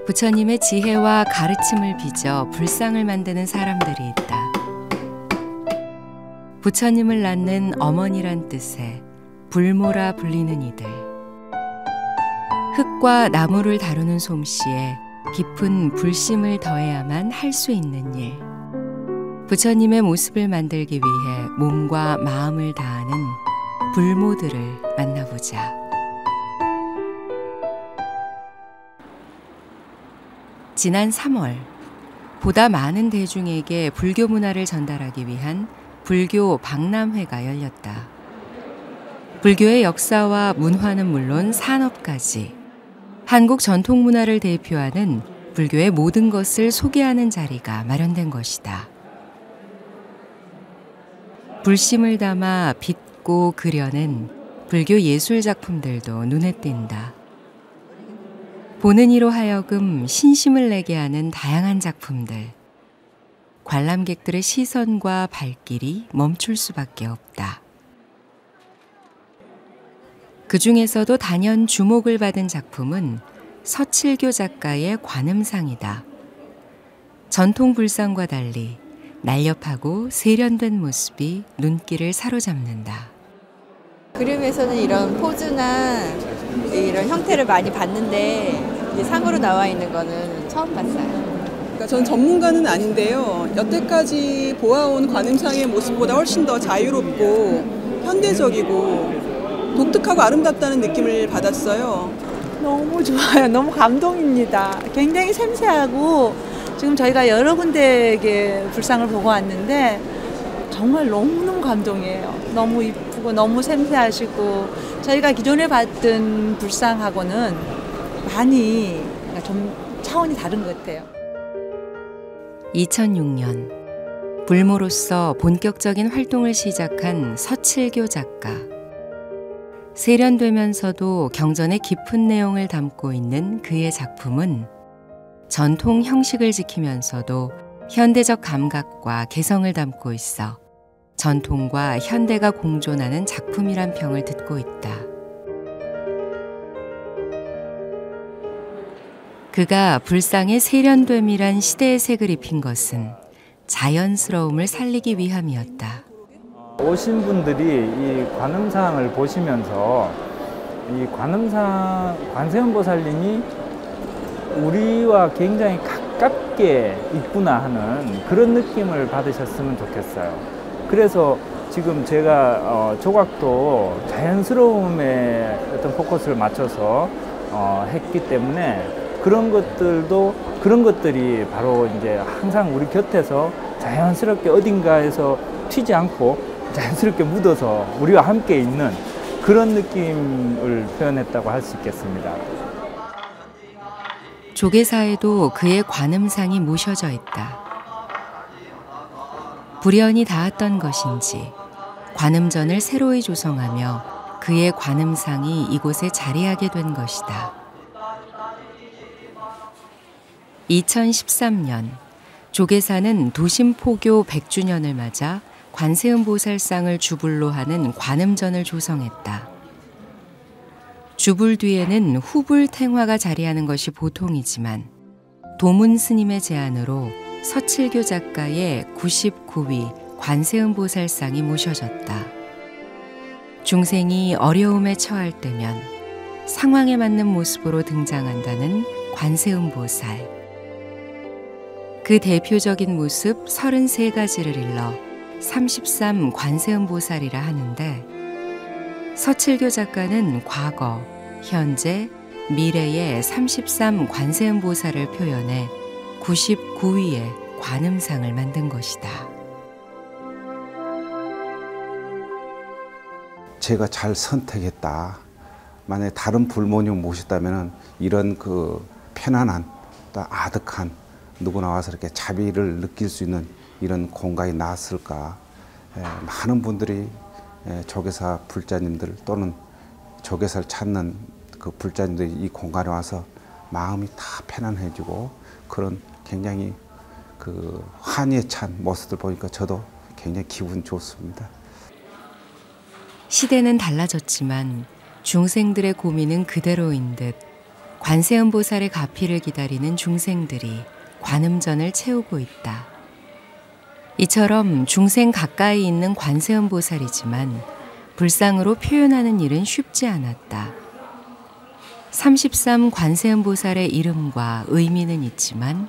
부처님의 지혜와 가르침을 빚어 불상을 만드는 사람들이 있다. 부처님을 낳는 어머니란 뜻의 불모라 불리는 이들. 흙과 나무를 다루는 솜씨에 깊은 불심을 더해야만 할 수 있는 일. 부처님의 모습을 만들기 위해 몸과 마음을 다하는 불모들을 만나보자. 지난 3월, 보다 많은 대중에게 불교 문화를 전달하기 위한 불교 박람회가 열렸다. 불교의 역사와 문화는 물론 산업까지 한국 전통 문화를 대표하는 불교의 모든 것을 소개하는 자리가 마련된 것이다. 불심을 담아 빚고 그려낸 불교 예술 작품들도 눈에 띈다. 보는 이로 하여금 신심을 내게 하는 다양한 작품들. 관람객들의 시선과 발길이 멈출 수밖에 없다. 그 중에서도 단연 주목을 받은 작품은 서칠교 작가의 관음상이다. 전통 불상과 달리 날렵하고 세련된 모습이 눈길을 사로잡는다. 그림에서는 이런 포즈나 이런 형태를 많이 봤는데 상으로 나와 있는 거는 처음 봤어요. 그러니까 전 전문가는 아닌데요. 여태까지 보아온 관음상의 모습보다 훨씬 더 자유롭고 현대적이고 독특하고 아름답다는 느낌을 받았어요. 너무 좋아요. 너무 감동입니다. 굉장히 섬세하고 지금 저희가 여러 군데에 불상을 보고 왔는데 정말 너무너무 감동이에요. 너무 이쁘고 너무 섬세하시고 저희가 기존에 봤던 불상하고는 많이 좀 차원이 다른 것 같아요. 2006년 불모로서 본격적인 활동을 시작한 서칠교 작가. 세련되면서도 경전의 깊은 내용을 담고 있는 그의 작품은 전통 형식을 지키면서도 현대적 감각과 개성을 담고 있어 전통과 현대가 공존하는 작품이란 평을 듣고 있다. 그가 불상의 세련됨이란 시대의 색을 입힌 것은 자연스러움을 살리기 위함이었다. 오신 분들이 이 관음상을 보시면서 이 관음상 관세음보살님이 우리와 굉장히 가깝게 있구나 하는 그런 느낌을 받으셨으면 좋겠어요. 그래서 지금 제가 조각도 자연스러움에 어떤 포커스를 맞춰서 했기 때문에 그런 것들이 바로 이제 항상 우리 곁에서 자연스럽게 어딘가에서 튀지 않고 자연스럽게 묻어서 우리와 함께 있는 그런 느낌을 표현했다고 할 수 있겠습니다. 조계사에도 그의 관음상이 모셔져 있다. 불연이 닿았던 것인지 관음전을 새로이 조성하며 그의 관음상이 이곳에 자리하게 된 것이다. 2013년 조계사는 도심포교 100주년을 맞아 관세음보살상을 주불로 하는 관음전을 조성했다. 주불 뒤에는 후불탱화가 자리하는 것이 보통이지만 도문 스님의 제안으로 서칠교 작가의 99위 관세음보살상이 모셔졌다. 중생이 어려움에 처할 때면 상황에 맞는 모습으로 등장한다는 관세음보살. 그 대표적인 모습 33가지를 일러 33 관세음보살이라 하는데 서칠교 작가는 과거, 현재, 미래의 33 관세음보살을 표현해 99위의 관음상을 만든 것이다. 제가 잘 선택했다. 만약에 다른 불모님 모셨다면 이런 그 편안한, 또 아득한 누구나 와서 이렇게 자비를 느낄 수 있는 이런 공간이 나왔을까. 많은 분들이 조계사 불자님들 또는 조계사를 찾는 그 불자님들이 이 공간에 와서 마음이 다 편안해지고 그런 굉장히 그 환희에 찬 모습들 보니까 저도 굉장히 기분 좋습니다. 시대는 달라졌지만 중생들의 고민은 그대로인 듯 관세음보살의 가피를 기다리는 중생들이 관음전을 채우고 있다. 이처럼 중생 가까이 있는 관세음보살이지만 불상으로 표현하는 일은 쉽지 않았다. 33 관세음보살의 이름과 의미는 있지만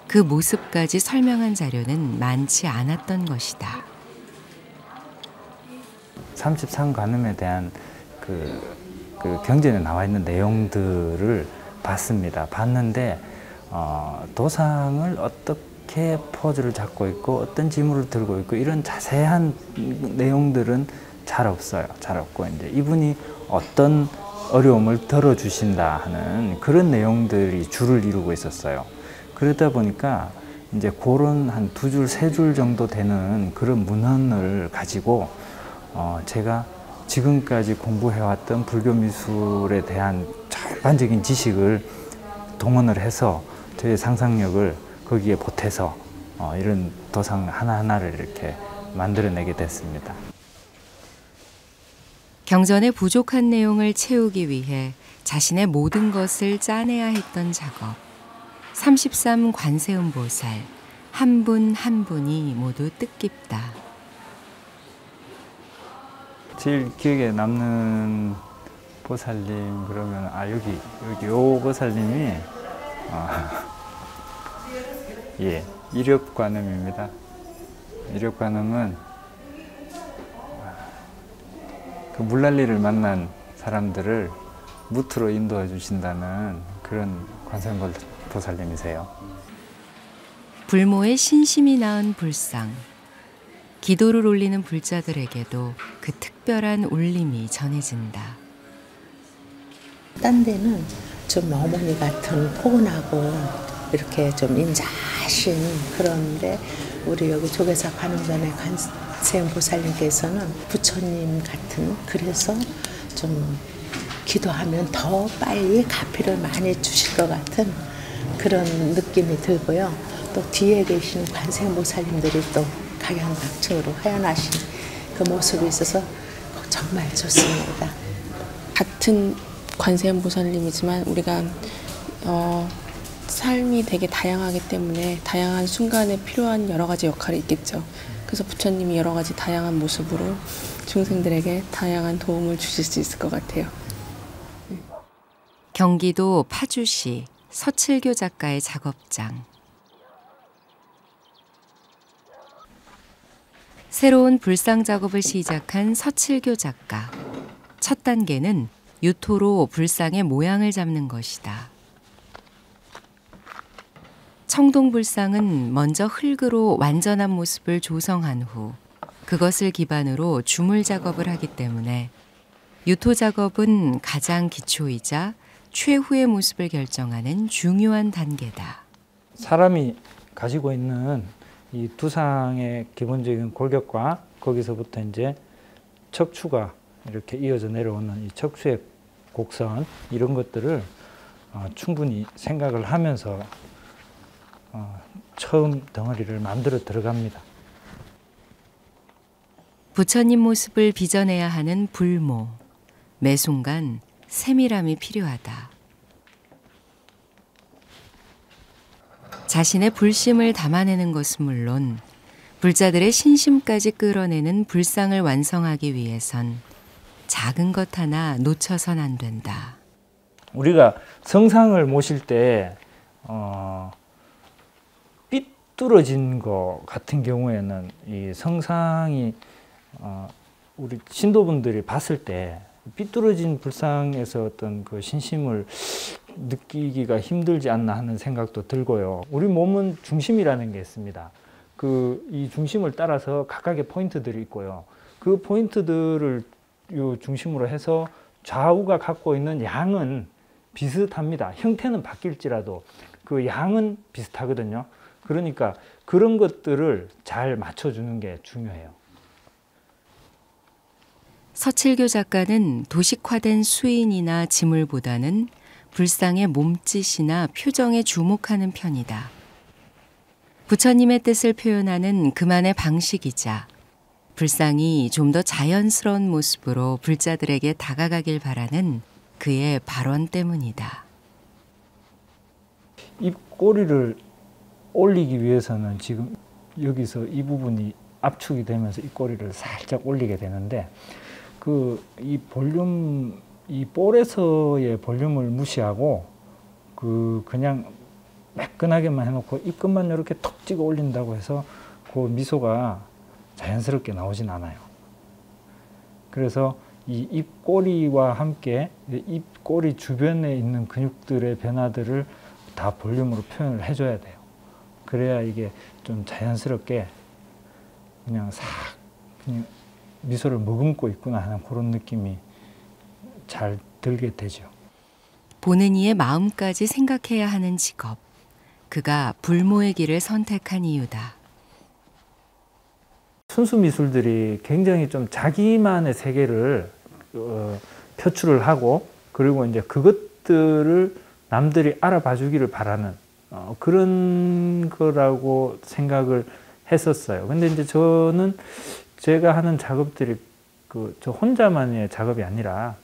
그 모습까지 설명한 자료는 많지 않았던 것이다. 33관음에 대한 그 경전에 나와 있는 내용들을 봤습니다. 봤는데 도상을 어떻게 포즈를 잡고 있고 어떤 지물을 들고 있고 이런 자세한 내용들은 잘 없어요. 잘 없고 이제 이분이 어떤 어려움을 덜어주신다 하는 그런 내용들이 줄을 이루고 있었어요. 그러다 보니까 이제 그런 한 2줄, 3줄 정도 되는 그런 문헌을 가지고 제가 지금까지 공부해왔던 불교 미술에 대한 전반적인 지식을 동원을 해서 저의 상상력을 거기에 보태서 이런 도상 하나하나를 이렇게 만들어내게 됐습니다. 경전의 부족한 내용을 채우기 위해 자신의 모든 것을 짜내야 했던 작업. 33 관세음보살 한 분 한 분이 모두 뜻깊다. 제일 기억에 남는 보살님 그러면 여기 요 보살님이 예, 이력관음입니다. 이력관음은 그 물난리를 만난 사람들을 무트로 인도해 주신다는 그런 관세음보살님이세요. 불모의 신심이 낳은 불상. 기도를 올리는 불자들에게도 그 특별한 울림이 전해진다. 딴 데는 좀 어머니 같은 포근하고 이렇게 좀 인자하신 그런데 우리 여기 조계사 관음전의 관세음보살님께서는 부처님 같은 그래서 좀 기도하면 더 빨리 가피를 많이 주실 것 같은 그런 느낌이 들고요. 또 뒤에 계신 관세음보살님들이 또 각양각층으로 하얀하신 그 모습이 있어서 정말 좋습니다. 같은 관세음보살님이지만 우리가 삶이 되게 다양하기 때문에 다양한 순간에 필요한 여러 가지 역할이 있겠죠. 그래서 부처님이 여러 가지 다양한 모습으로 중생들에게 다양한 도움을 주실 수 있을 것 같아요. 경기도 파주시 서칠교 작가의 작업장. 새로운 불상 작업을 시작한 서칠교 작가. 첫 단계는 유토로 불상의 모양을 잡는 것이다. 청동불상은 먼저 흙으로 완전한 모습을 조성한 후 그것을 기반으로 주물 작업을 하기 때문에 유토 작업은 가장 기초이자 최후의 모습을 결정하는 중요한 단계다. 사람이 가지고 있는 이 두상의 기본적인 골격과 거기서부터 이제 척추가 이렇게 이어져 내려오는 이 척추의 곡선 이런 것들을 충분히 생각을 하면서 처음 덩어리를 만들어 들어갑니다. 부처님 모습을 빚어내야 하는 불모. 매 순간 세밀함이 필요하다. 자신의 불심을 담아내는 것은 물론 불자들의 신심까지 끌어내는 불상을 완성하기 위해선 작은 것 하나 놓쳐선 안 된다. 우리가 성상을 모실 때 삐뚤어진 것 같은 경우에는 이 성상이 우리 신도분들이 봤을 때 삐뚤어진 불상에서 어떤 그 신심을 느끼기가 힘들지 않나 하는 생각도 들고요. 우리 몸은 중심이라는 게 있습니다. 이 중심을 따라서 각각의 포인트들이 있고요. 그 포인트들을 요 중심으로 해서 좌우가 갖고 있는 양은 비슷합니다. 형태는 바뀔지라도 그 양은 비슷하거든요. 그러니까 그런 것들을 잘 맞춰주는 게 중요해요. 서칠교 작가는 도식화된 수인이나 지물보다는 불상의 몸짓이나 표정에 주목하는 편이다. 부처님의 뜻을 표현하는 그만의 방식이자 불상이 좀 더 자연스러운 모습으로 불자들에게 다가가길 바라는 그의 발언 때문이다. 입꼬리를 올리기 위해서는 지금 여기서 이 부분이 압축이 되면서 입꼬리를 살짝 올리게 되는데 이 볼륨, 이 볼에서의 볼륨을 무시하고 그냥 매끈하게만 해놓고 입끝만 이렇게 턱 찍어 올린다고 해서 그 미소가 자연스럽게 나오진 않아요. 그래서 이 입꼬리와 함께 입꼬리 주변에 있는 근육들의 변화들을 다 볼륨으로 표현을 해줘야 돼요. 그래야 이게 좀 자연스럽게 그냥 그냥 미소를 머금고 있구나 하는 그런 느낌이 잘 들게 되죠. 보는 이의 마음까지 생각해야 하는 직업. 그가 불모의 길을 선택한 이유다. 순수 미술들이 굉장히 좀 자기만의 세계를 표출을 하고 그리고 이제 그것들을 남들이 알아봐 주기를 바라는 그런 거라고 생각을 했었어요. 근데 이제 저는 제가 하는 작업들이 저 혼자만의 작업이 아니라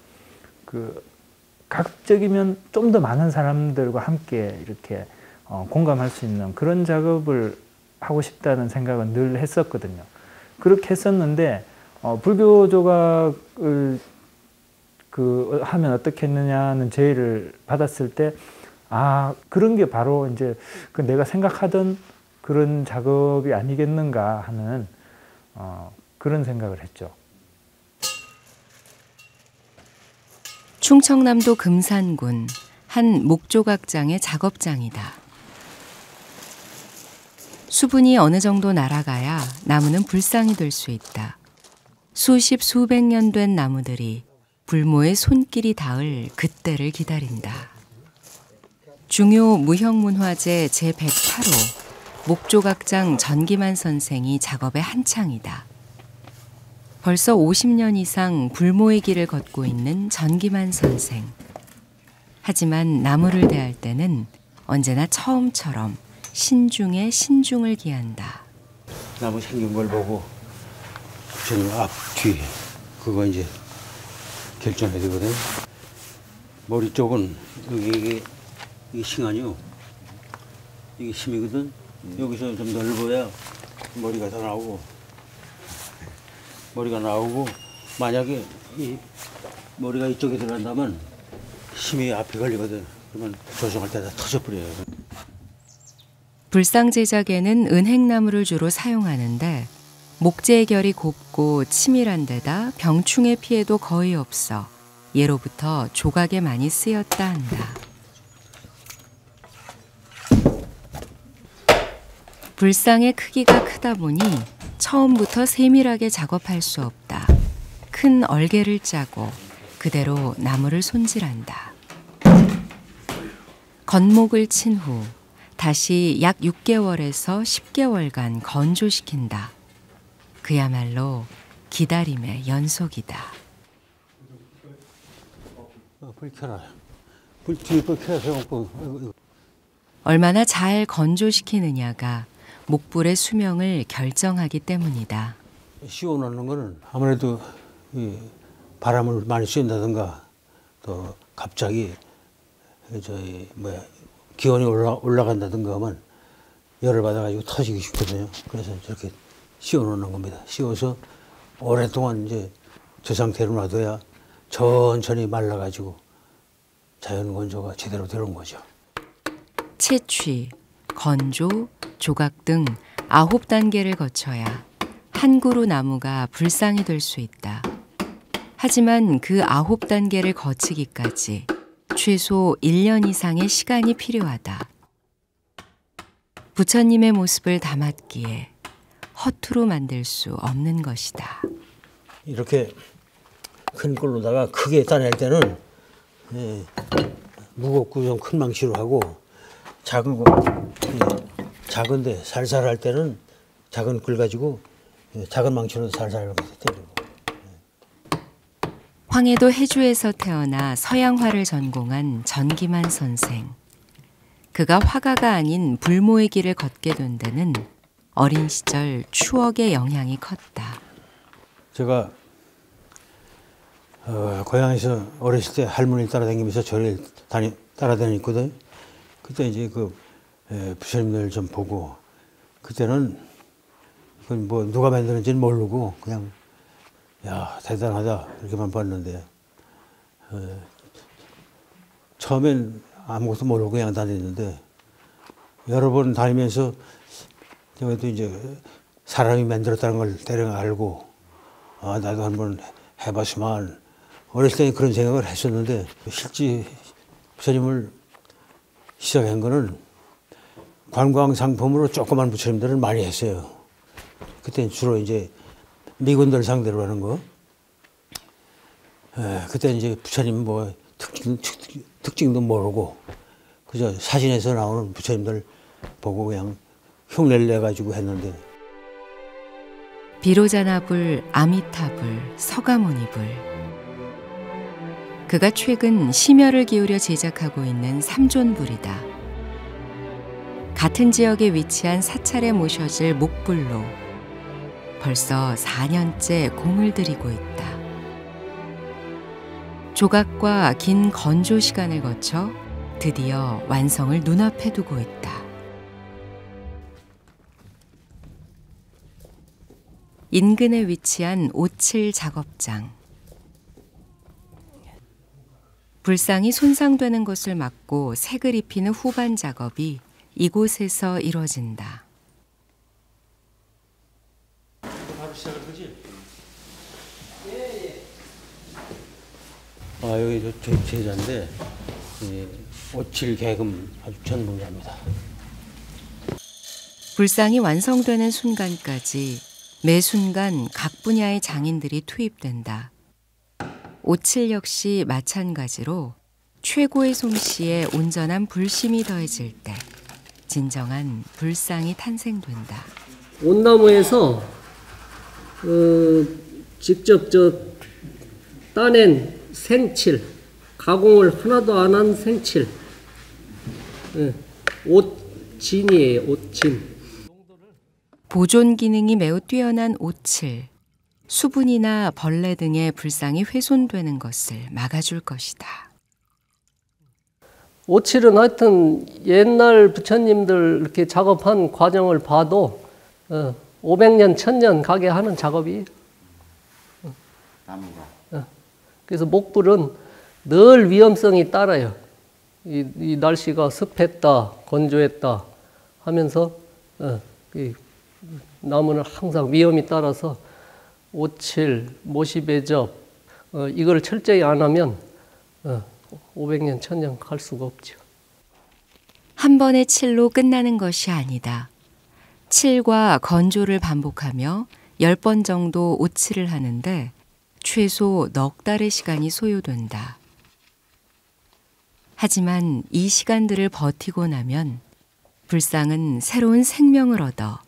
가급적이면 좀 더 많은 사람들과 함께 이렇게 공감할 수 있는 그런 작업을 하고 싶다는 생각은 늘 했었거든요. 그렇게 했었는데 불교 조각을 하면 어떻겠느냐는 제의를 받았을 때 그런 게 바로 이제 내가 생각하던 그런 작업이 아니겠는가 하는 그런 생각을 했죠. 충청남도 금산군 한 목조각장의 작업장이다. 수분이 어느 정도 날아가야 나무는 불상이 될 수 있다. 수십 수백 년 된 나무들이 불모의 손길이 닿을 그때를 기다린다. 중요 무형문화재 제108호 목조각장 전기만 선생이 작업에 한창이다. 벌써 50년 이상 불모의 길을 걷고 있는 전기만 선생. 하지만 나무를 대할 때는 언제나 처음처럼 신중에 신중을 기한다. 나무 생긴 걸 보고 저는 앞, 뒤 그거 이제 결정해야 되거든. 머리 쪽은 여기 이게 싱아니요. 이게 심이거든. 여기서 좀 넓어야 머리가 더 나오고 만약에 이 머리가 이쪽에 들어간다면 심이 앞에 걸리거든. 그러면 조정할 때 다 터져버려요. 불상 제작에는 은행나무를 주로 사용하는데 목재의 결이 곱고 치밀한 데다 병충해 피해도 거의 없어 예로부터 조각에 많이 쓰였다 한다. 불상의 크기가 크다 보니 처음부터 세밀하게 작업할 수 없다. 큰 얼개를 짜고 그대로 나무를 손질한다. 건목을 친 후 다시 약 6개월에서 10개월간 건조시킨다. 그야말로 기다림의 연속이다. 불 켜라. 뒤에 불 켜서 얼마나 잘 건조시키느냐가 목불의 수명을 결정하기 때문이다. 씌워놓는 거는 아무래도 이 바람을 많이 쐰다든가 또 갑자기 기온이 올라간다든가 하면 열을 받아가지고 터지기 쉽거든요. 그래서 저렇게 씌워놓는 겁니다. 씌워서 오랫동안 이제 저 상태로 놔둬야 천천히 말라가지고 자연 건조가 제대로 되는 거죠. 채취, 건조, 조각 등 9단계를 거쳐야 한 그루 나무가 불상이 될 수 있다. 하지만 그 9단계를 거치기까지 최소 1년 이상의 시간이 필요하다. 부처님의 모습을 담았기에 허투루 만들 수 없는 것이다. 이렇게 큰 걸로다가 크게 따낼 때는 무겁고 좀 큰 망치로 하고 작은데 살살 할 때는 작은 글 가지고 작은 망치로 살살 이렇게 때리고. 황해도 해주에서 태어나 서양화를 전공한 전기만 선생. 그가 화가가 아닌 불모의 길을 걷게 된 데는 어린 시절 추억의 영향이 컸다. 제가 고향에서 어렸을 때 할머니 따라다니면서 절에 따라다녔거든. 그때 이제 그 부처님들 좀 보고 그때는 그건 뭐 누가 만드는지는 모르고 그냥 야 대단하다 이렇게만 봤는데 처음엔 아무것도 모르고 그냥 다녔는데 여러 번 다니면서 저도 이제 사람이 만들었다는 걸 대략 알고 아 나도 한번 해봤으면 어렸을 때 그런 생각을 했었는데 실제 부처님을 시작한 거는 관광 상품으로 조그만 부처님들을 많이 했어요. 그때는 주로 이제 미군들 상대로 하는 거. 그때 이제 부처님 뭐 특징도 모르고 그저 사진에서 나오는 부처님들 보고 그냥 흉내를 내가지고 했는데. 비로자나불, 아미타불, 서가모니불. 그가 최근 심혈을 기울여 제작하고 있는 삼존불이다. 같은 지역에 위치한 사찰에 모셔질 목불로 벌써 4년째 공을 들이고 있다. 조각과 긴 건조 시간을 거쳐 드디어 완성을 눈앞에 두고 있다. 인근에 위치한 오칠 작업장. 불상이 손상되는 것을 막고 색을 입히는 후반 작업이 이곳에서 이루어진다. 여기 저 제자인데 오칠 계금 아주 전문가입니다. 불상이 완성되는 순간까지 매 순간 각 분야의 장인들이 투입된다. 오칠 역시 마찬가지로 최고의 솜씨에 온전한 불심이 더해질 때 진정한 불상이 탄생된다. 온나무에서 직접 따낸 생칠, 가공을 하나도 안 한 생칠, 옷진이에요. 옷진. 보존 기능이 매우 뛰어난 오칠. 수분이나 벌레 등의 불상이 훼손되는 것을 막아줄 것이다. 오칠은 하여튼 옛날 부처님들 이렇게 작업한 과정을 봐도 500년, 1000년 가게 하는 작업이에요. 그래서 목불은 늘 위험성이 따라요. 이 날씨가 습했다, 건조했다 하면서 이 나무는 항상 위험이 따라서 오칠, 모시배접 이걸 철저히 안 하면 500년, 1000년 갈 수가 없죠. 한 번의 칠로 끝나는 것이 아니다. 칠과 건조를 반복하며 10번 정도 오칠을 하는데 최소 넉 달의 시간이 소요된다. 하지만 이 시간들을 버티고 나면 불상은 새로운 생명을 얻어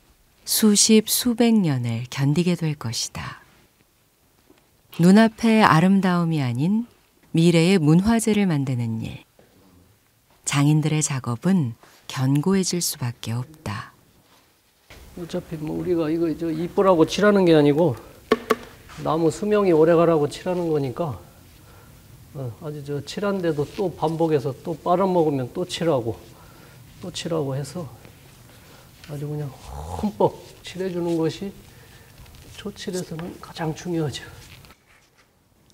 수십, 수백 년을 견디게 될 것이다. 눈앞의 아름다움이 아닌 미래의 문화재를 만드는 일. 장인들의 작업은 견고해질 수밖에 없다. 어차피 뭐 우리가 이거 이쁘라고 칠하는 게 아니고 나무 수명이 오래가라고 칠하는 거니까 아주 칠한데도 또 반복해서 또 빨아먹으면 또 칠하고 해서 아주 그냥 흠뻑 칠해주는 것이 조칠에서는 가장 중요하죠.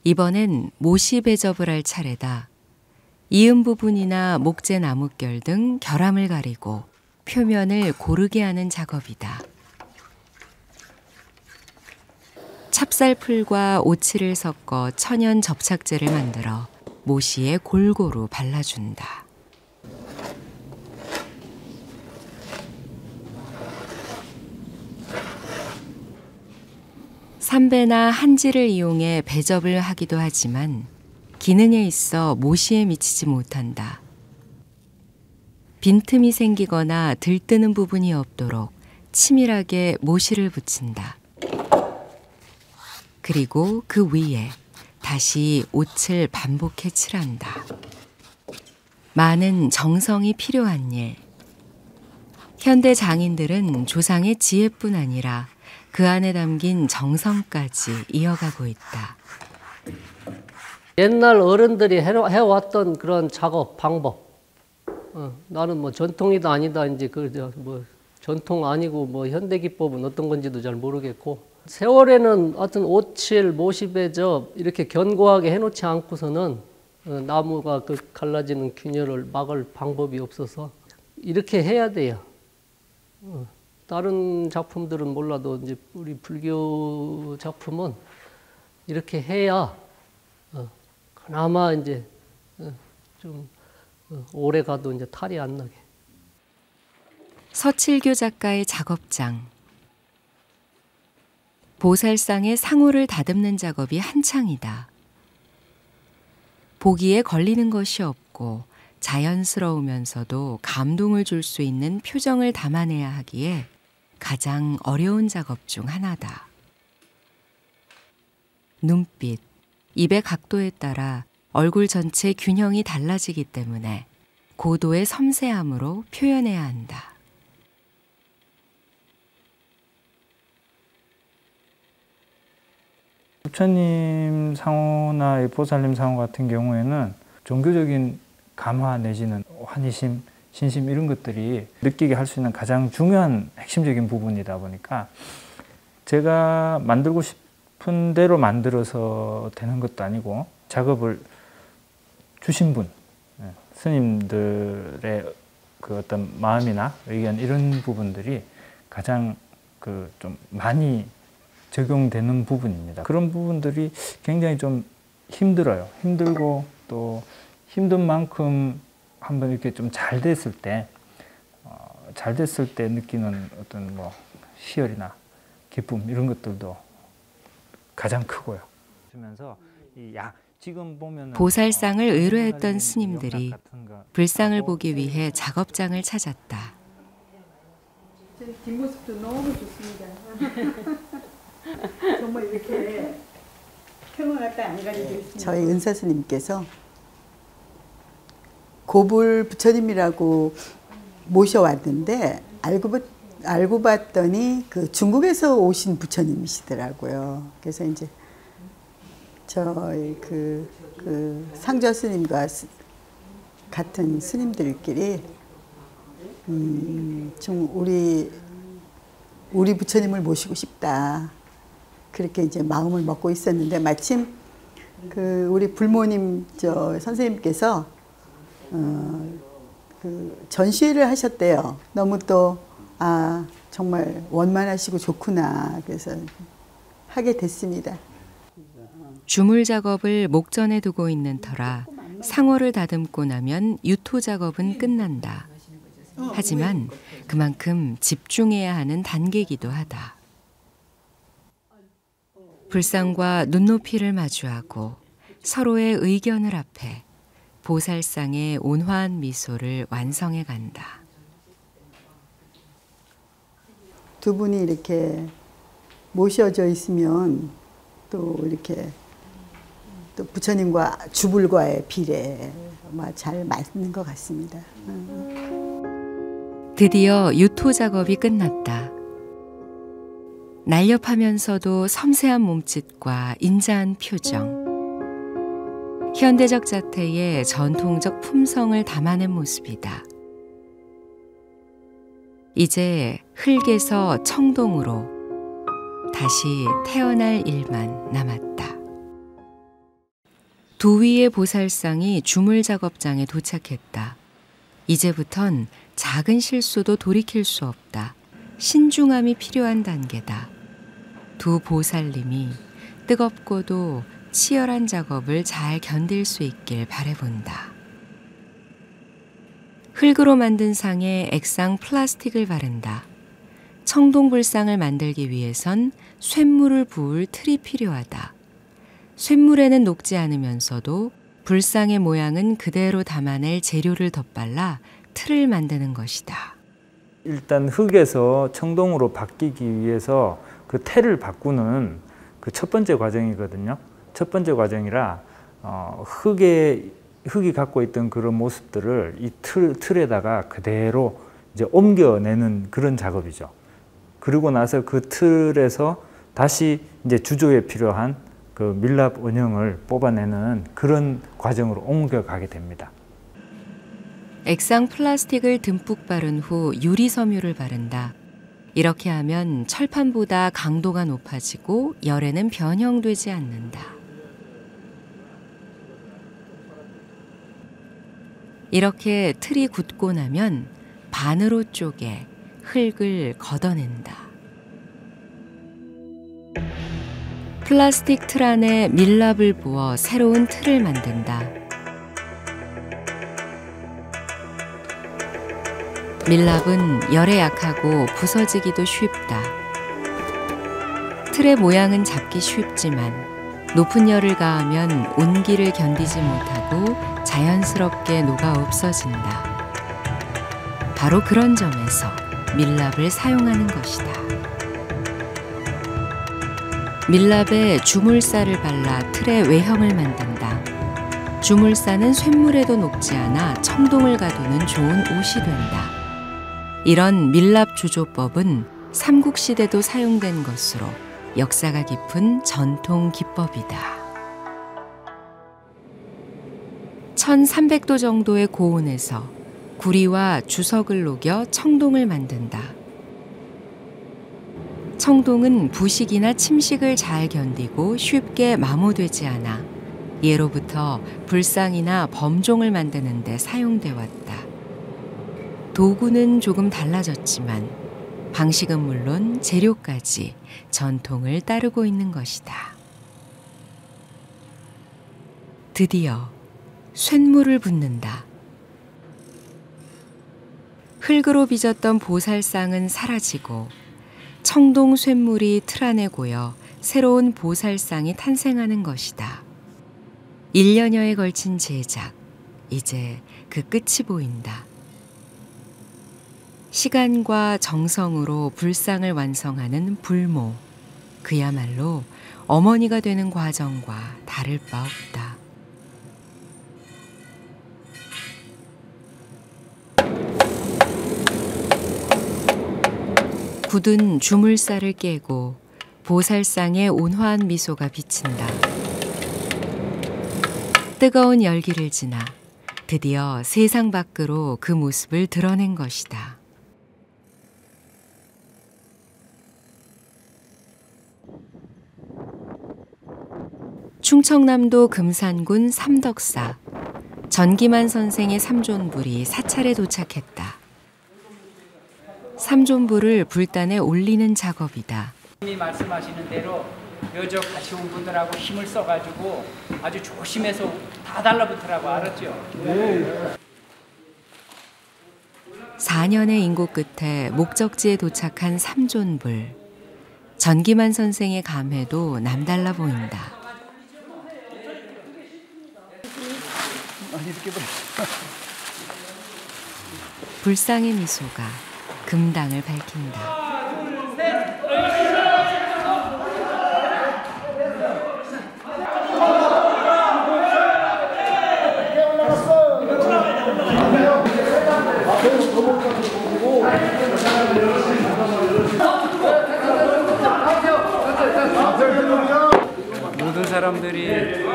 이번엔 모시 배접을 할 차례다. 이음 부분이나 목재 나뭇결 등 결함을 가리고 표면을 고르게 하는 작업이다. 찹쌀풀과 오칠을 섞어 천연 접착제를 만들어 모시에 골고루 발라준다. 삼배나 한지를 이용해 배접을 하기도 하지만 기능에 있어 모시에 미치지 못한다. 빈틈이 생기거나 들뜨는 부분이 없도록 치밀하게 모시를 붙인다. 그리고 그 위에 다시 옷을 반복해 칠한다. 많은 정성이 필요한 일. 현대 장인들은 조상의 지혜뿐 아니라 그 안에 담긴 정성까지 이어가고 있다. 옛날 어른들이 해왔던 그런 작업 방법, 나는 뭐 전통이다 아니다 이제 뭐 전통 아니고 뭐 현대 기법은 어떤 건지도 잘 모르겠고 세월에는 하여튼 57, 모십에 이렇게 견고하게 해놓지 않고서는 나무가 그 갈라지는 균열을 막을 방법이 없어서 이렇게 해야 돼요. 다른 작품들은 몰라도 이제 우리 불교 작품은 이렇게 해야 그나마 이제 좀 오래 가도 이제 탈이 안 나게. 서칠교 작가의 작업장. 보살상의 상호를 다듬는 작업이 한창이다. 보기에 걸리는 것이 없고 자연스러우면서도 감동을 줄 수 있는 표정을 담아내야 하기에 가장 어려운 작업 중 하나다. 눈빛, 입의 각도에 따라 얼굴 전체 균형이 달라지기 때문에 고도의 섬세함으로 표현해야 한다. 부처님 상호나 보살님 상호 같은 경우에는 종교적인 감화 내지는 환희심, 신심 이런 것들이 느끼게 할 수 있는 가장 중요한 핵심적인 부분이다 보니까 제가 만들고 싶은 대로 만들어서 되는 것도 아니고 작업을 주신 분, 스님들의 그 어떤 마음이나 의견 이런 부분들이 가장 좀 많이 적용되는 부분입니다. 그런 부분들이 굉장히 좀 힘들어요. 힘들고 또 힘든 만큼 한번 이렇게 좀 잘 됐을 때 느끼는 어떤 뭐 희열이나 기쁨 이런 것들도 가장 크고요. 그러면서 지금 보면 보살상을 의뢰했던 스님들이 불상을 보기 위해 작업장을 찾았다. 뒷모습도 너무 좋습니다. 정말 이렇게 평화가 딱 안 가려져 있습니다. 저희 은사 스님께서 고불 부처님이라고 모셔왔는데 알고 봤더니 그 중국에서 오신 부처님이시더라고요. 그래서 이제 저희 그 상저 스님과 같은 스님들끼리 좀 우리 부처님을 모시고 싶다. 그렇게 이제 마음을 먹고 있었는데 마침 우리 불모님 선생님께서 전시회를 하셨대요. 너무 또 정말 원만하시고 좋구나. 그래서 하게 됐습니다. 주물 작업을 목전에 두고 있는 터라 상호를 다듬고 나면 유토 작업은 끝난다. 하지만 그만큼 집중해야 하는 단계이기도 하다. 불상과 눈높이를 마주하고 서로의 의견을 합해 보살상의 온화한 미소를 완성해 간다. 두 분이 이렇게 모셔져 있으면 또 이렇게 또 부처님과 주불과의 비례 잘 맞는 것 같습니다. 드디어 유토 작업이 끝났다. 날렵하면서도 섬세한 몸짓과 인자한 표정. 현대적 자태의 전통적 품성을 담아낸 모습이다. 이제 흙에서 청동으로 다시 태어날 일만 남았다. 두 위의 보살상이 주물 작업장에 도착했다. 이제부턴 작은 실수도 돌이킬 수 없다. 신중함이 필요한 단계다. 두 보살님이 뜨겁고도 치열한 작업을 잘 견딜 수 있길 바라본다. 흙으로 만든 상에 액상 플라스틱을 바른다. 청동불상을 만들기 위해선 쇳물을 부을 틀이 필요하다. 쇳물에는 녹지 않으면서도 불상의 모양은 그대로 담아낼 재료를 덧발라 틀을 만드는 것이다. 일단 흙에서 청동으로 바뀌기 위해서 그 태를 바꾸는 그 첫 번째 과정이거든요. 첫 번째 과정이라 흙이 갖고 있던 그런 모습들을 이 틀에다가 그대로 이제 옮겨내는 그런 작업이죠. 그리고 나서 그 틀에서 다시 이제 주조에 필요한 그 밀랍 원형을 뽑아내는 그런 과정으로 옮겨가게 됩니다. 액상 플라스틱을 듬뿍 바른 후 유리 섬유를 바른다. 이렇게 하면 철판보다 강도가 높아지고 열에는 변형되지 않는다. 이렇게 틀이 굳고 나면 반으로 쪼개 흙을 걷어낸다. 플라스틱 틀 안에 밀랍을 부어 새로운 틀을 만든다. 밀랍은 열에 약하고 부서지기도 쉽다. 틀의 모양은 잡기 쉽지만 높은 열을 가하면 온기를 견디지 못하고 자연스럽게 녹아 없어진다. 바로 그런 점에서 밀랍을 사용하는 것이다. 밀랍에 주물살을 발라 틀의 외형을 만든다. 주물살은 쇳물에도 녹지 않아 청동을 가두는 좋은 옷이 된다. 이런 밀랍 주조법은 삼국시대도 사용된 것으로 역사가 깊은 전통 기법이다. 1300도 정도의 고온에서 구리와 주석을 녹여 청동을 만든다. 청동은 부식이나 침식을 잘 견디고 쉽게 마모되지 않아 예로부터 불상이나 범종을 만드는 데 사용돼 왔다. 도구는 조금 달라졌지만 방식은 물론 재료까지 전통을 따르고 있는 것이다. 드디어 쇳물을 붓는다. 흙으로 빚었던 보살상은 사라지고 청동 쇳물이 틀 안에 고여 새로운 보살상이 탄생하는 것이다. 1년여에 걸친 제작, 이제 그 끝이 보인다. 시간과 정성으로 불상을 완성하는 불모, 그야말로 어머니가 되는 과정과 다를 바 없다. 굳은 주물살을 깨고 보살상의 온화한 미소가 비친다. 뜨거운 열기를 지나 드디어 세상 밖으로 그 모습을 드러낸 것이다. 충청남도 금산군 삼덕사, 전기만 선생의 삼존불이 사찰에 도착했다. 삼존불을 불단에 올리는 작업이다. 님이 말씀하시는 대로 여저 같이 온 분들하고 힘을 써가지고 아주 조심해서 다 달라붙으라고 알았죠? 네. 4년의 인고 끝에 목적지에 도착한 삼존불. 전기만 선생의 감회도 남달라 보인다. 불상의 미소가 금당을 밝힌다. 모든 사람들이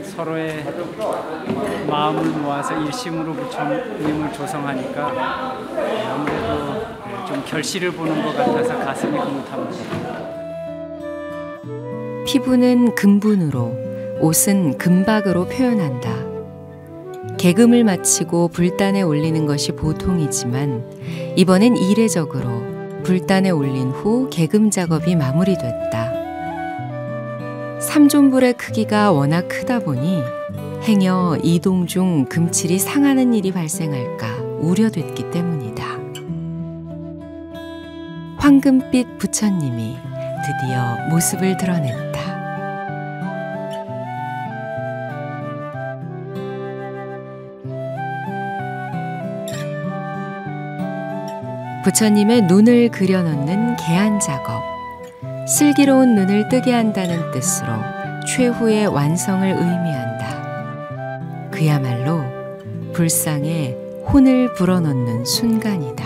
서로의 마음을 모아서 일심으로 부처님을 조성하니까 아무래도 좀 결실을 보는 것 같아서 가슴이 흐뭇합니다. 피부는 금분으로, 옷은 금박으로 표현한다. 개금을 마치고 불단에 올리는 것이 보통이지만 이번엔 이례적으로 불단에 올린 후 개금 작업이 마무리됐다. 삼존불의 크기가 워낙 크다 보니 행여 이동 중 금칠이 상하는 일이 발생할까 우려됐기 때문이다. 황금빛 부처님이 드디어 모습을 드러냈다. 부처님의 눈을 그려넣는 개안 작업. 슬기로운 눈을 뜨게 한다는 뜻으로 최후의 완성을 의미한다. 그야말로 불상에 혼을 불어넣는 순간이다.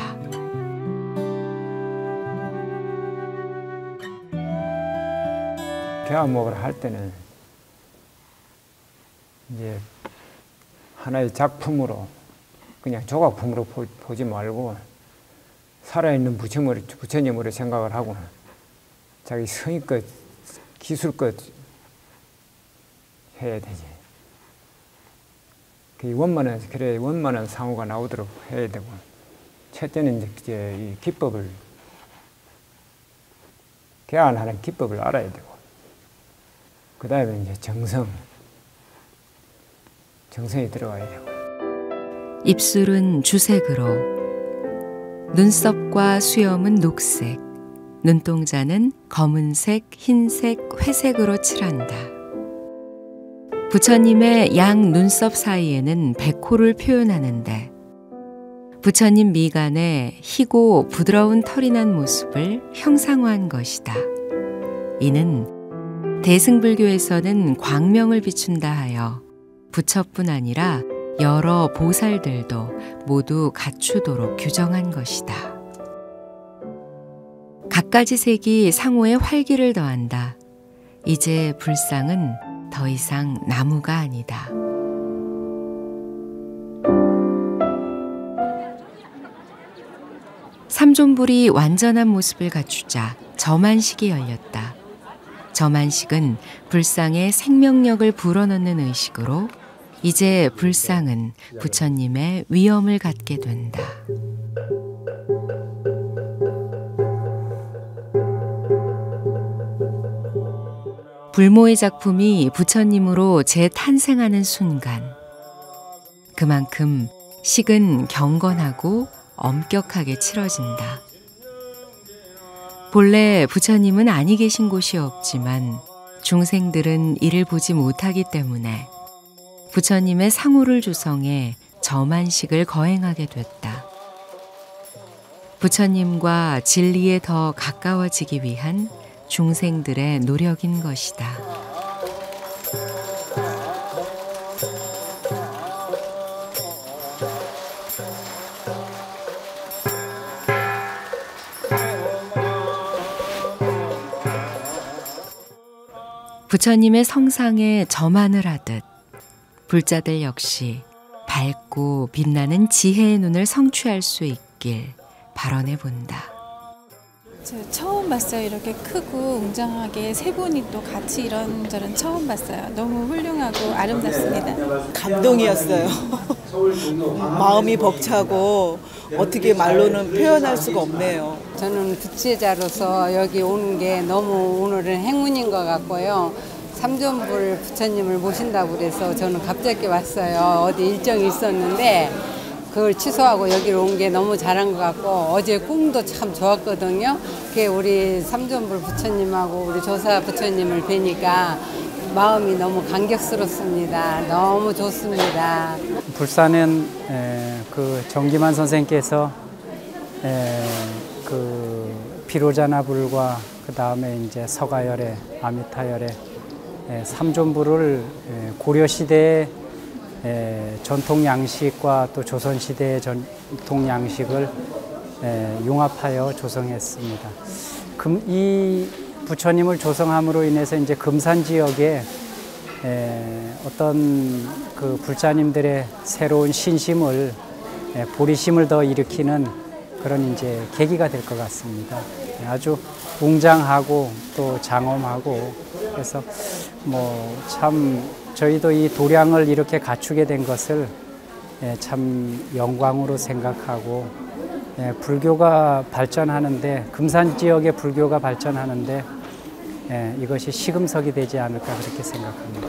개안목을 할 때는 이제 하나의 작품으로 그냥 조각품으로 보지 말고 살아있는 부처님으로 생각을 하고 자기 성의껏 기술껏 해야 되지. 그 원만한 상호가 나오도록 해야 되고, 첫째는 이제 이 기법을 개안하는 기법을 알아야 되고, 그 다음에 이제 정성이 들어가야 되고. 입술은 주색으로, 눈썹과 수염은 녹색, 눈동자는 검은색, 흰색, 회색으로 칠한다. 부처님의 양 눈썹 사이에는 백호를 표현하는데 부처님 미간에 희고 부드러운 털이 난 모습을 형상화한 것이다. 이는 대승불교에서는 광명을 비춘다 하여 부처뿐 아니라 여러 보살들도 모두 갖추도록 규정한 것이다. 갖가지 색이 상호에 활기를 더한다. 이제 불상은 더 이상 나무가 아니다. 삼존불이 완전한 모습을 갖추자 점안식이 열렸다. 점안식은 불상에 생명력을 불어넣는 의식으로 이제 불상은 부처님의 위엄을 갖게 된다. 불모의 작품이 부처님으로 재탄생하는 순간, 그만큼 식은 경건하고 엄격하게 치러진다. 본래 부처님은 아니 계신 곳이 없지만 중생들은 이를 보지 못하기 때문에 부처님의 상호를 조성해 점안식을 거행하게 됐다. 부처님과 진리에 더 가까워지기 위한 중생들의 노력인 것이다. 부처님의 성상에 점안을 하듯 불자들 역시 밝고 빛나는 지혜의 눈을 성취할 수 있길 발언해 본다. 제가 처음 봤어요. 이렇게 크고 웅장하게 세 분이 또 같이 이런저런 처음 봤어요. 너무 훌륭하고 아름답습니다. 감동이었어요. 마음이 벅차고 어떻게 말로는 표현할 수가 없네요. 저는 부채자로서 여기 온 게 너무 오늘은 행운인 것 같고요. 삼존불 부처님을 모신다고 그래서 저는 갑자기 왔어요. 어디 일정이 있었는데 그걸 취소하고 여기로 온 게 너무 잘한 것 같고, 어제 꿈도 참 좋았거든요. 그게 우리 삼존불 부처님하고 우리 조사 부처님을 뵈니까 마음이 너무 감격스럽습니다. 너무 좋습니다. 불사는 그 정기만 선생께서 그 피로자나불과 그 다음에 이제 서가열애, 아미타열애, 삼존불을 고려 시대의 전통 양식과 또 조선 시대의 전통 양식을 융합하여 조성했습니다. 이 부처님을 조성함으로 인해서 이제 금산 지역에 어떤 그 불자님들의 새로운 신심을 보리심을 더 일으키는 그런 이제 계기가 될 것 같습니다. 아주 웅장하고 또 장엄하고 그래서 뭐 참 저희도 이 도량을 이렇게 갖추게 된 것을 참 영광으로 생각하고 불교가 발전하는데, 금산 지역의 불교가 발전하는데 이것이 시금석이 되지 않을까 그렇게 생각합니다.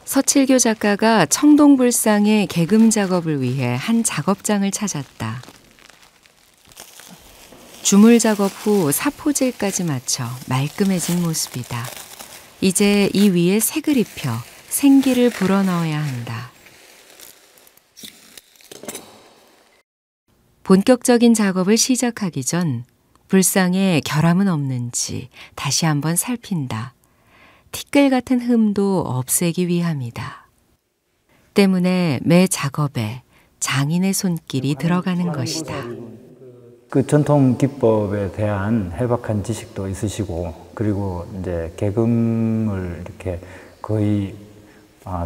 서칠교 작가가 청동불상의 개금 작업을 위해 한 작업장을 찾았다. 주물 작업 후 사포질까지 마쳐 말끔해진 모습이다. 이제 이 위에 색을 입혀 생기를 불어넣어야 한다. 본격적인 작업을 시작하기 전 불상에 결함은 없는지 다시 한번 살핀다. 티끌 같은 흠도 없애기 위함이다. 때문에 매 작업에 장인의 손길이 들어가는 것이다. 그 전통 기법에 대한 해박한 지식도 있으시고, 그리고 이제 개금을 이렇게 거의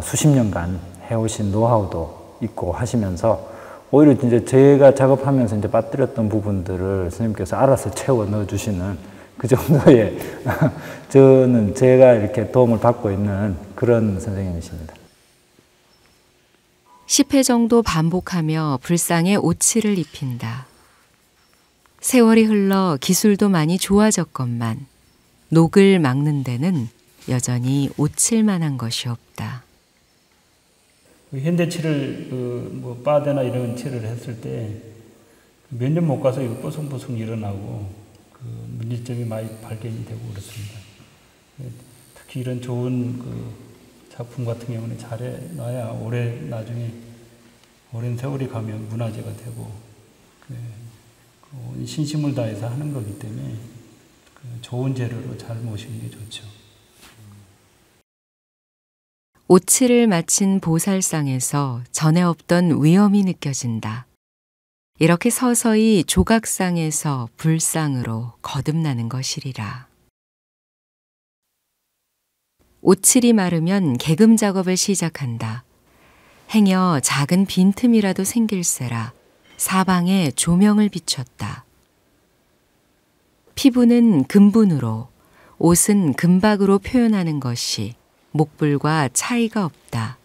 수십 년간 해오신 노하우도 있고 하시면서 오히려 이제 제가 작업하면서 이제 빠뜨렸던 부분들을 선생님께서 알아서 채워 넣어주시는 그 정도의 저는 제가 이렇게 도움을 받고 있는 그런 선생님이십니다. 10회 정도 반복하며 불상에 오칠을 입힌다. 세월이 흘러 기술도 많이 좋아졌건만 녹을 막는 데는 여전히 오칠만한 것이 없다. 현대칠을 뭐 바데나 이런 칠을 했을 때 몇 년 못 가서 이거 뽀송뽀송 일어나고 그 문제점이 많이 발견이 되고 그렇습니다. 특히 이런 좋은 그 작품 같은 경우는 잘해놔야 나중에 오랜 세월이 가면 문화재가 되고 신심을 다해서 하는 거기 때문에 좋은 재료로 잘 모시는 게 좋죠. 오칠을 마친 보살상에서 전에 없던 위엄이 느껴진다. 이렇게 서서히 조각상에서 불상으로 거듭나는 것이리라. 오칠이 마르면 개금 작업을 시작한다. 행여 작은 빈틈이라도 생길세라 사방에 조명을 비췄다. 피부는 금분으로, 옷은 금박으로 표현하는 것이 목불과 차이가 없다.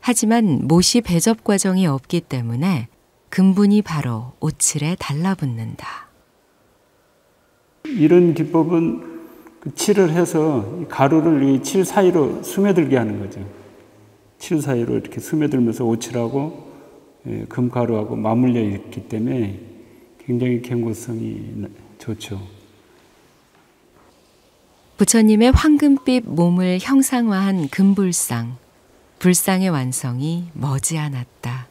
하지만 못이 배접 과정이 없기 때문에 금분이 바로 오칠에 달라붙는다. 이런 기법은 칠을 해서 가루를 이 칠 사이로 스며들게 하는 거죠. 칠 사이로 이렇게 스며들면서 오칠하고 금가루하고 맞물려 있기 때문에 굉장히 경고성이 좋죠. 부처님의 황금빛 몸을 형상화한 금불상. 불상의 완성이 머지않았다.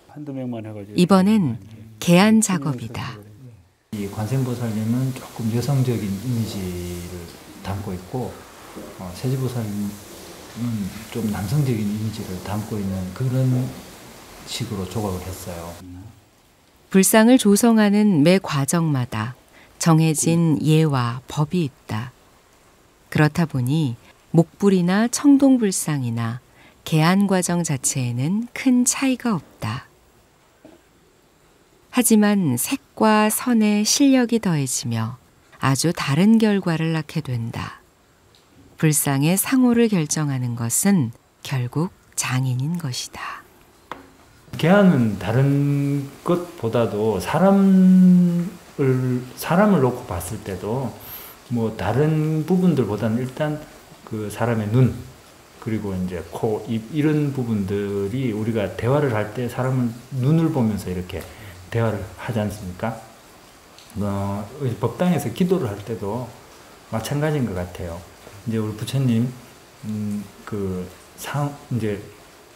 한두 명만 해가지고 이번엔 개안 작업이다. 이 관세음보살님은 조금 여성적인 이미지를 담고 있고 세지보살님은 좀 남성적인 이미지를 담고 있는 그런 식으로 조각을 했어요. 불상을 조성하는 매 과정마다 정해진 예와 법이 있다. 그렇다 보니 목불이나 청동불상이나 개안 과정 자체에는 큰 차이가 없다. 하지만 색과 선의 실력이 더해지며 아주 다른 결과를 낳게 된다. 불상의 상호를 결정하는 것은 결국 장인인 것이다. 개안은 다른 것보다도 사람을 놓고 봤을 때도 뭐 다른 부분들보다는 일단 그 사람의 눈 그리고 이제 코, 입 이런 부분들이 우리가 대화를 할 때 사람을 눈을 보면서 이렇게 대화를 하지 않습니까? 법당에서 기도를 할 때도 마찬가지인 것 같아요. 이제 우리 부처님 이제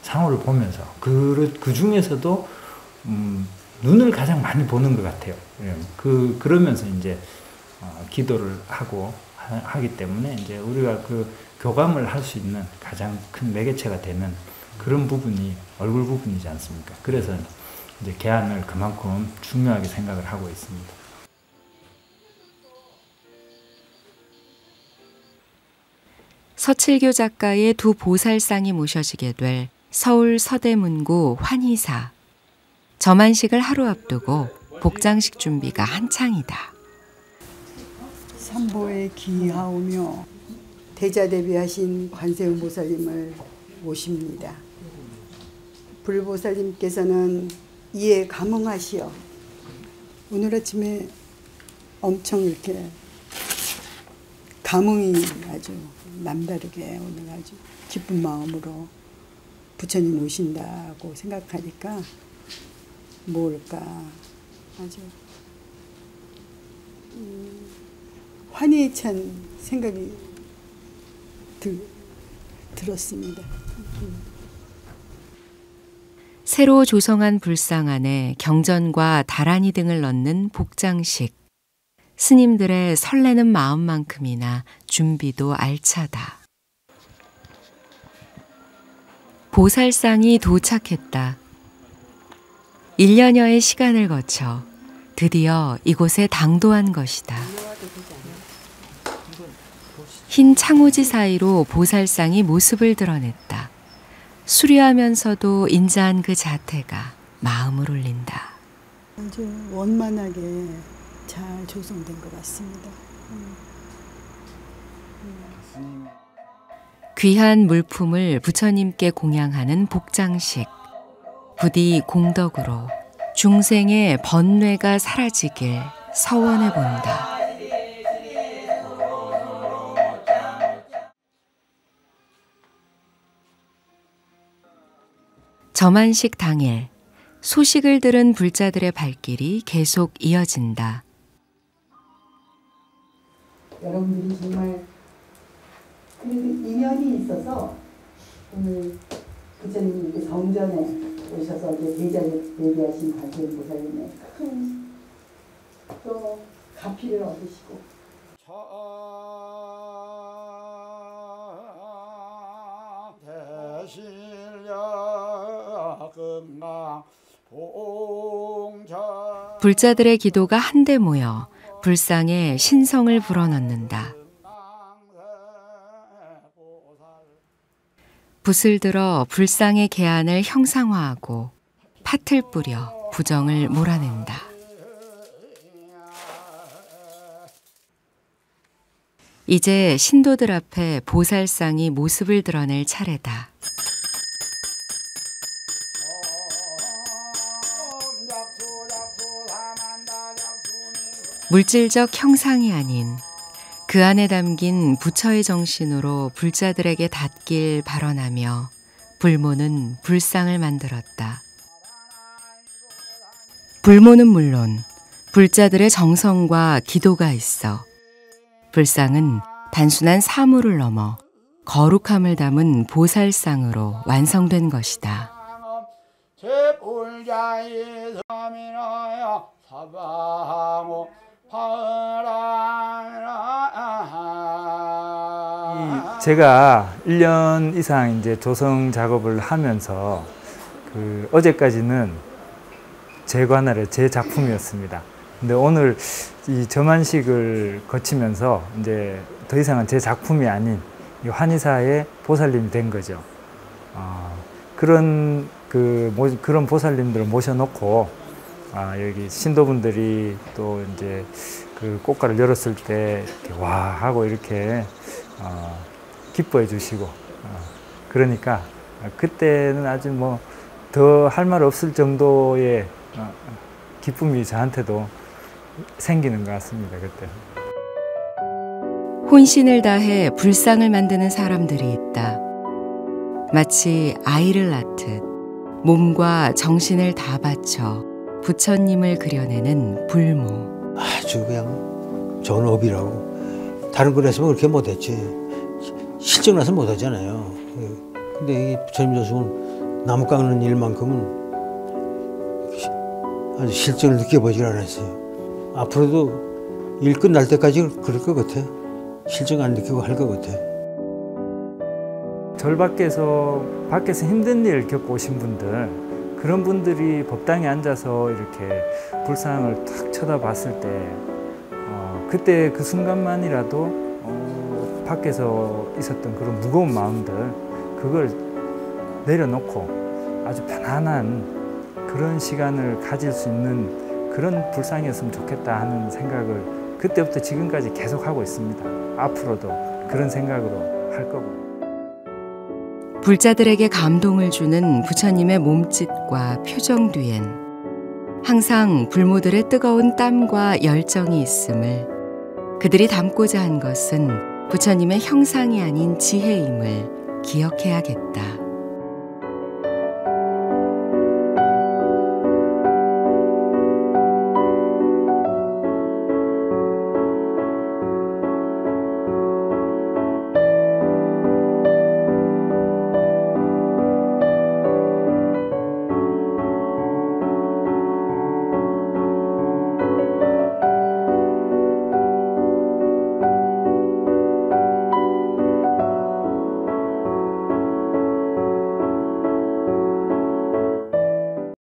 상호를 보면서 그 중에서도 눈을 가장 많이 보는 것 같아요. 그러면서 이제 기도를 하기 때문에 이제 우리가 그 교감을 할 수 있는 가장 큰 매개체가 되는 그런 부분이 얼굴 부분이지 않습니까? 그래서 이제 개안을 그만큼 중요하게 생각을 하고 있습니다. 서칠교 작가의 두 보살상이 모셔지게 될 서울 서대문구 환희사. 점안식을 하루 앞두고 복장식 준비가 한창이다. 삼보에 기하오며 대자대비하신 관세음보살님을 모십니다. 불보살님께서는 이에 감응하시어 오늘 아침에 엄청 이렇게 감흥이 아주 남다르게 오늘 아주 기쁜 마음으로 부처님 오신다고 생각하니까 뭘까 아주 환희에 찬 생각이 들었습니다. 새로 조성한 불상 안에 경전과 다란이 등을 넣는 복장식. 스님들의 설레는 마음만큼이나 준비도 알차다. 보살상이 도착했다. 1년여의 시간을 거쳐 드디어 이곳에 당도한 것이다. 흰 창호지 사이로 보살상이 모습을 드러냈다. 수려하면서도 인자한 그 자태가 마음을 울린다. 아주 원만하게 잘 조성된 것 같습니다. 귀한 물품을 부처님께 공양하는 복장식. 부디 공덕으로 중생의 번뇌가 사라지길 서원해 본다. 점안식 당일, 소식을 들은 불자들의 발길이 계속 이어진다. 여러분들이 정말 그래도 인연이 있어서 오늘 부처님이 이렇게 성전에 오셔서 이제 대자에 대비하신 관세음 보살님의 큰 또 가피를 얻으시고 불자들의 기도가 한데 모여 불상에 신성을 불어넣는다. 붓을 들어 불상의 계안을 형상화하고 팥을 뿌려 부정을 몰아낸다. 이제 신도들 앞에 보살상이 모습을 드러낼 차례다. 물질적 형상이 아닌 그 안에 담긴 부처의 정신으로 불자들에게 닿길 발언하며 불모는 불상을 만들었다. 불모는 물론 불자들의 정성과 기도가 있어 불상은 단순한 사물을 넘어 거룩함을 담은 보살상으로 완성된 것이다. 제가 1년 이상 이제 조성 작업을 하면서 어제까지는 제 관할의 제 작품이었습니다. 근데 오늘 이 점안식을 거치면서 이제 더 이상은 제 작품이 아닌 이 한의사의 보살님이 된 거죠. 그런 보살님들을 모셔놓고 여기 신도분들이 또 이제 그 꽃가를 열었을 때 이렇게 와 하고 이렇게 기뻐해 주시고 그러니까 그때는 아주 뭐 더 할 말 없을 정도의 기쁨이 저한테도 생기는 것 같습니다. 그때. 혼신을 다해 불상을 만드는 사람들이 있다. 마치 아이를 낳듯 몸과 정신을 다 바쳐 부처님을 그려내는 불모. 아주 그냥 좋은 업이라고. 다른 걸 했으면 그렇게 못했지. 실증 나서 못하잖아요. 근데 이 부처님 조성은 나무 깎는 일만큼은 아주 실증을 느껴보질 않았어요. 앞으로도 일 끝날 때까지 그럴 것 같아. 실증 안 느끼고 할 것 같아. 절 밖에서 힘든 일 겪고 오신 분들, 그런 분들이 법당에 앉아서 이렇게 불상을 탁 쳐다봤을 때 그때 그 순간만이라도 밖에서 있었던 그런 무거운 마음들, 그걸 내려놓고 아주 편안한 그런 시간을 가질 수 있는 그런 불상이었으면 좋겠다 하는 생각을 그때부터 지금까지 계속 하고 있습니다. 앞으로도 그런 생각으로 할 거고. 불자들에게 감동을 주는 부처님의 몸짓과 표정 뒤엔 항상 불모들의 뜨거운 땀과 열정이 있음을, 그들이 담고자 한 것은 부처님의 형상이 아닌 지혜임을 기억해야겠다.